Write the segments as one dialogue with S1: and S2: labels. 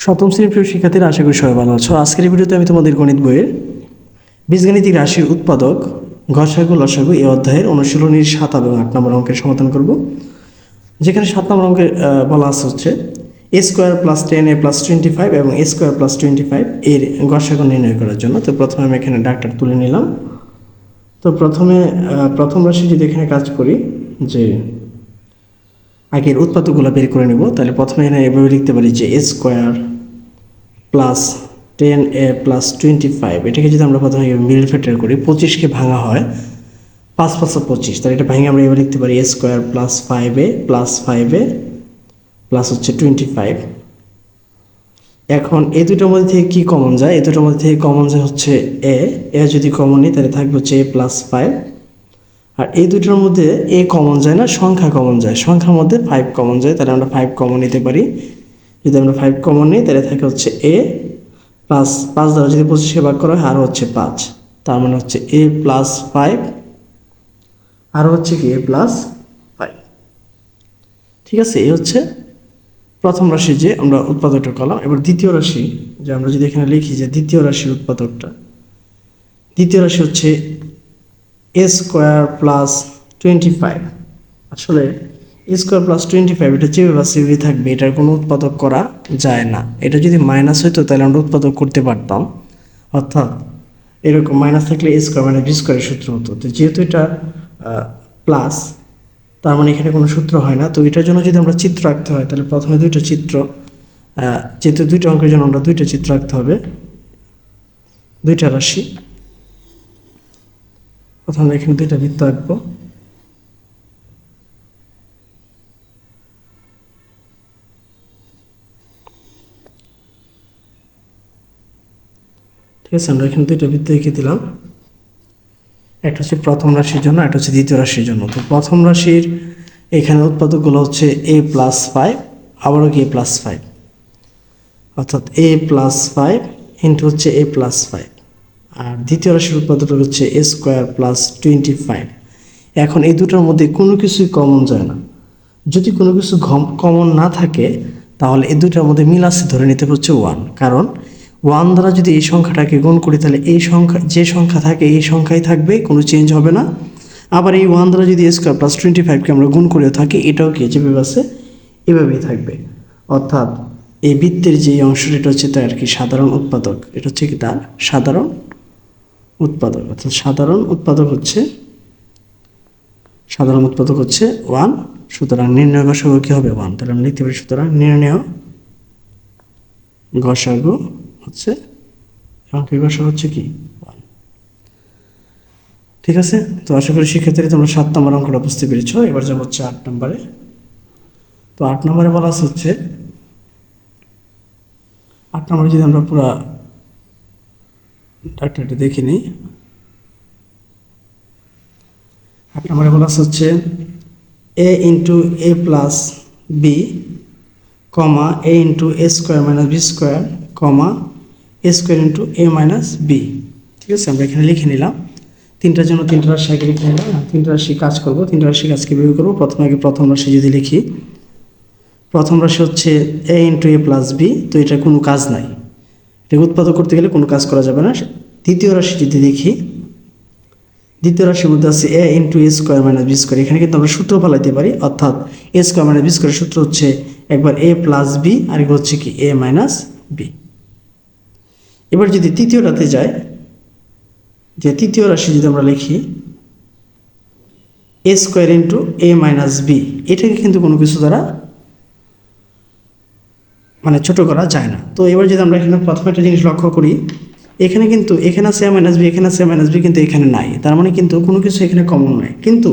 S1: সপ্তম শ্রেণীর প্রিয় শিক্ষার্থীরা, আশা করি সবাই ভালো আছো। আজকের এই ভিডিওতে আমি তোমাদের গণিত বইয়ের বীজগাণিতিক রাশির উৎপাদক গসাগু লসাগু এই অধ্যায়ের অনুশীলনীর 7 এবং 8 নম্বর অঙ্কের সমাধান করব। যেখানে 7 নম্বর অঙ্কে বলা আছে হচ্ছে a square plus 10a plus 25 এবং a স্কোয়ার প্লাস 25 এর গসাগু নির্ণয় করার জন্য। তো প্রথমে আমি এখানে ডাকটার তুলে নিলাম। তো প্রথম রাশি যদি এখানে কাজ করি, যে আগের উৎপাদকগুলো বের করে নেব, তাহলে প্রথমে এখানে এভাবে লিখতে পারি যে a square plus 10a plus 25, এটাকে যদি আমরা প্রথমে মিডল ফ্যাক্টর করি, 25কে ভাঙা হয় 5 5 25, তাহলে এটা ভেঙে আমরা এবার লিখতে পারি a square plus 5a plus 5a plus হচ্ছে 25। এখন এই দুটোর মধ্যে থেকে কী কমন যায়? এই দুটোর মধ্যে থেকে কমন যায় হচ্ছে এ যদি কমন নিই তাহলে থাকবে হচ্ছে a প্লাস 5। আর এই দুটোর মধ্যে এ কমন যায় না, সংখ্যা কমন যায়। সংখ্যার মধ্যে 5 কমন যায়, তাহলে আমরা 5 কমন নিতে পারি। যদি আমরা 5 কমন নিই তাহলে থাকে হচ্ছে a প্লাস 5 দ্বারা যদি 25কে ভাগ করা হয় আরও হচ্ছে 5, তার মানে হচ্ছে a প্লাস 5 আরও হচ্ছে কি a প্লাস 5। ঠিক আছে, এই হচ্ছে প্রথম রাশি যে আমরা উৎপাদকটা করলাম। এবার দ্বিতীয় রাশি, যে আমরা যদি এখানে লিখি যে দ্বিতীয় রাশির উৎপাদকটা, দ্বিতীয় রাশি হচ্ছে a স্কোয়ার প্লাস 25। আসলে a স্কোয়ার প্লাস 25 এটা যেভাবে সেভাবে থাকবে, এটার কোনো উৎপাদক করা যায় না। এটা যদি মাইনাস হইতো তাহলে আমরা উৎপাদক করতে পারতাম, অর্থাৎ এরকম মাইনাস থাকলে a স্কোয়ার মানে b স্কোয়ারের সূত্র হতো। তো যেহেতু এটা প্লাস, তার মানে এখানে কোনো সূত্র হয় না। তো এটার জন্য যদি আমরা চিত্র আঁকতে হয় তাহলে প্রথমে দুইটা চিত্র, যেহেতু দুইটা অঙ্কের জন্য আমরা দুইটা চিত্র আঁকতে হবে, দুইটা রাশি। প্রথমে এখানে দুইটা বৃত্ত আঁকবো। ঠিক আছে, আমরা এখানে দুইটা বৃত্ত এঁকে দিলাম। একটা হচ্ছে প্রথম রাশির জন্য, একটা হচ্ছে দ্বিতীয় রাশির জন্য। তো প্রথম রাশির এখানে উৎপাদকগুলো হচ্ছে a প্লাস 5, আবারও কি a প্লাস 5, অর্থাৎ a প্লাস 5 ইন্টু হচ্ছে a প্লাস 5। আর দ্বিতীয় রাশির উৎপাদকটা হচ্ছে a স্কোয়ার প্লাস 25। এখন এই দুটোর মধ্যে কোনো কিছুই কমন যায় না। যদি কোনো কিছু কমন না থাকে তাহলে এই দুটার মধ্যে মিল আছে ধরে নিতে হচ্ছে 1, কারণ 1 দ্বারা যদি এই সংখ্যাটাকে গুণ করি তাহলে এই সংখ্যা, যে সংখ্যা থাকে এই সংখ্যাই থাকবে, কোনো চেঞ্জ হবে না। আবার এই 1 দ্বারা যদি a স্কোয়ার প্লাস 25কে আমরা গুণ করে থাকি, এটাও কি যেভাবে আছে এভাবেই থাকবে। অর্থাৎ এই বৃত্তের যে অংশটা, এটা হচ্ছে তার কি সাধারণ উৎপাদক, এটা হচ্ছে কি তার সাধারণ উৎপাদক। অর্থাৎ সাধারণ উৎপাদক হচ্ছে 1। সুতরাং নির্ণয় গসাগু কি হবে 1, তাহলে আমরা লিখতে পারি সুতরাং নির্ণয় গসাগু হচ্ছে, অঙ্কের গসাগু হচ্ছে কি 1। ঠিক আছে, তো আশা করি শিক্ষার্থীরা তোমরা 7 নম্বর অঙ্কটা বুঝতে পেরেছ। এবার যাব হচ্ছে 8 নম্বরে। তো 8 নম্বরে বলা হচ্ছে 8 নম্বরে যদি আমরা পুরো ডাক্তারটা দেখে নিই। 8 নম্বরে বলা হচ্ছে a into a plus B comma a into a square minus B square comma a square into a minus B. ঠিক আছে, আমরা এখানে লিখে নিলাম। তিনটার জন্য তিনটা রাশি আগে লিখে নিলাম। তিনটা রাশি কাজ করবো, তিনটা রাশি কাজকে বিয়োগ করবো। প্রথমে আগে প্রথম রাশি যদি লিখি, প্রথম রাশি হচ্ছে a into a plus B. তো এটা কোনো কাজ নাই, এটা উৎপাদক করতে গেলে কোনো কাজ করা যাবে না। দ্বিতীয় রাশি যদি দেখি, দ্বিতীয় রাশির মধ্যে আছে a into a square minus B square. এখানে কিন্তু আমরা সূত্র ফেলাইতে পারি, অর্থাৎ a স্কোয়ার মাইনাস বি স্কোয়ারের সূত্র হচ্ছে একবার a প্লাস বি আর একবার হচ্ছে কি a মাইনাস বি। এবার যদি তৃতীয়টাতে যাই, যে তৃতীয় রাশি যদি আমরা লিখি a square into a minus B, এটাকে কিন্তু কোনো কিছু দ্বারা মানে ছোট করা যায় না। তো এবার যদি আমরা এখানে প্রথমে একটা জিনিস লক্ষ্য করি, এখানে কিন্তু এখানে আছে a মাইনাস বি, এখানে আছে a মাইনাস বি, কিন্তু এখানে নাই। তার মানে কিন্তু কোনো কিছু এখানে কমন নাই। কিন্তু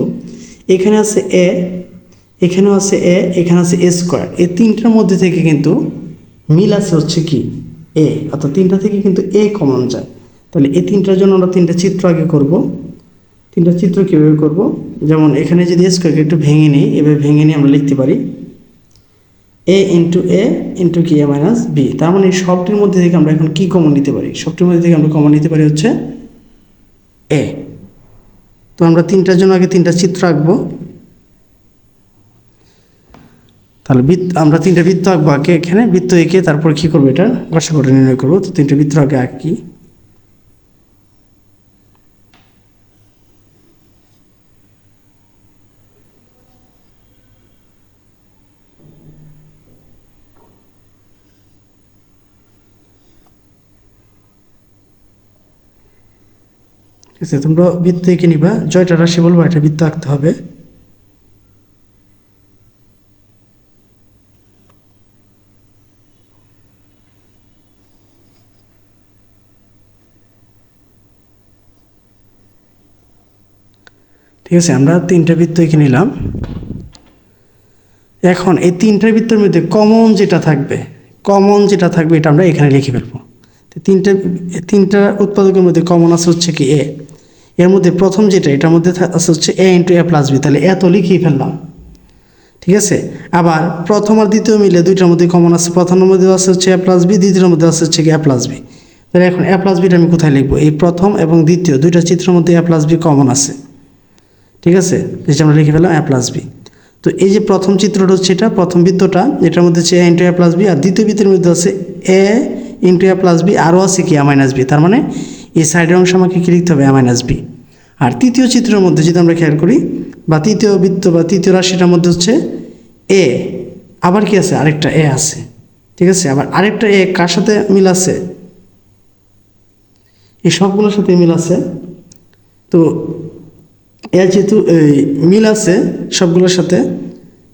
S1: এখানে আছে a, এখানেও আছে a, এখানে আছে a স্কোয়ার। এই তিনটার মধ্যে থেকে কিন্তু মিল আছে হচ্ছে কি a, অর্থাৎ তিনটা থেকে কিন্তু a কমন যায়। তাহলে এই তিনটার জন্য আমরা তিনটা চিত্র আগে করব। তিনটা চিত্র কীভাবে করব, যেমন এখানে যদি a স্কোয়ারকে একটু ভেঙে নিই, এভাবে ভেঙে নিয়ে আমরা লিখতে পারি a ইন্টু কি a মাইনাস বি। তার মানে এই সবটির মধ্যে থেকে আমরা এখন কি কমন নিতে পারি? সবটির মধ্যে থেকে আমরা কমন নিতে পারি হচ্ছে a। তো আমরা তিনটার জন্য আগে তিনটা চিত্র আঁকবো। তাহলে আমরা তিনটা বৃত্ত আঁকবো আগে, এখানে বৃত্ত এঁকে তারপর কী করবো, এটা গসাগুটা নির্ণয় করবো। তো তিনটা বৃত্ত আগে আঁকি। ঠিক আছে, তোমরা বৃত্ত এঁকে নিবা, জয়টা রাশি বলবো, এটা বৃত্ত আঁকতে হবে। ঠিক আছে, আমরা তিনটা বৃত্ত এঁকে নিলাম। এখন এই তিনটা বৃত্তের মধ্যে কমন যেটা থাকবে এটা আমরা এখানে লিখে ফেলবো। তো তিনটা উৎপাদকের মধ্যে কমন আছে হচ্ছে কি এ। এর মধ্যে প্রথম যেটা, এটার মধ্যে আছে হচ্ছে এ ইন্টু এ প্লাস বি, তাহলে এত লিখেই ফেললাম। ঠিক আছে, আবার প্রথম আর দ্বিতীয় মিলে দুইটার মধ্যে কমন আছে, প্রথমের মধ্যে আছে হচ্ছে এ প্লাস বি, দ্বিতীয়ের মধ্যে আছে হচ্ছে কি এ প্লাস বি। তাহলে এখন এ প্লাস বিটা আমি কোথায় লিখবো, এই প্রথম এবং দ্বিতীয় দুইটা চিত্রের মধ্যে এ প্লাস বি কমন আছে। ঠিক আছে, যেটা আমরা লিখে ফেললাম এ প্লাস বি। তো এই যে প্রথম চিত্রটা হচ্ছে এটা, প্রথম বৃত্তটা, এটার মধ্যে হচ্ছে এ ইন্টু এ প্লাস বি, আর দ্বিতীয় বৃত্তের মধ্যে আছে এ ইন্টু এ প্লাস বি, আরও আছে কি এ মাইনাস বি। তার মানে এই সাইডের অংশ আমাকে কি লিখতে হবে, এ মাইনাস বি। আর তৃতীয় চিত্রের মধ্যে যদি আমরা খেয়াল করি, বা তৃতীয় বৃত্ত বা তৃতীয় রাশিটার মধ্যে হচ্ছে এ, আবার কি আছে, আরেকটা এ আছে। ঠিক আছে, আবার আরেকটা এ কার সাথে মিল আছে, এই সবগুলোর সাথে মিল আছে। তো এ যেহেতু মিল আছে সবগুলোর সাথে,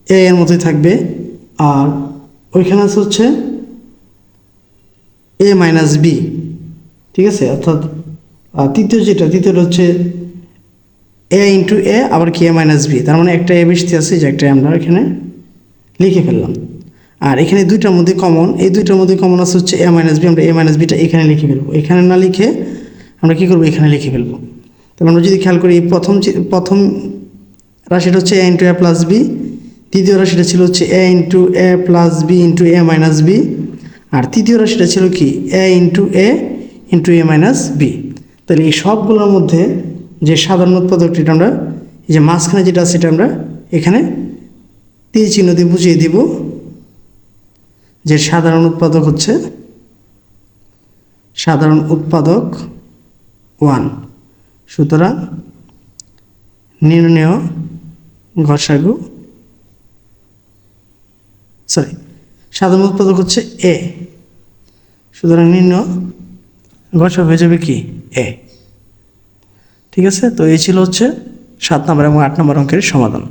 S1: এ এর মতোই থাকবে। আর ওইখানে আছে হচ্ছে এ মাইনাস বি। ঠিক আছে, অর্থাৎ তৃতীয়টা হচ্ছে এ ইন্টু এ, আবার কি এ মাইনাস বি। তার মানে একটা এ বেশি আছে, যে একটা আমরা এখানে লিখে ফেললাম। আর এখানে দুইটার মধ্যে কমন, এই দুইটার মধ্যে কমন আছে হচ্ছে এ মাইনাস বি, আমরা এ মাইনাস বিটা এখানে লিখে ফেলবো। এখানে না লিখে আমরা কী করবো, এখানে লিখে ফেলবো। তাহলে আমরা যদি খেয়াল করি, প্রথম রাশিটা হচ্ছে এ ইন্টু এ প্লাস বি, দ্বিতীয় রাশিটা ছিল হচ্ছে এ ইন্টু এ প্লাস বি ইন্টু এ মাইনাস বি, আর তৃতীয় রাশিটা ছিল কি এ ইন্টু এ মাইনাস বি। তাহলে এই সবগুলোর মধ্যে যে সাধারণ উৎপাদকটি, আমরা এই যে মাঝখানে যেটা আছে, এটা আমরা এখানে তীর চিহ্ন দিয়ে বুঝিয়ে দিব যে সাধারণ উৎপাদক হচ্ছে সাধারণ উৎপাদক 1। সুতরাং নির্ণেয় গসাগু, সাধারণ উৎপাদক হচ্ছে এ, সুতরাং নির্ণেয় গসাগু হয়ে যাবে কি এ। ঠিক আছে, তো এই ছিল হচ্ছে 7 নম্বর এবং 8 নম্বর অঙ্কের সমাধান।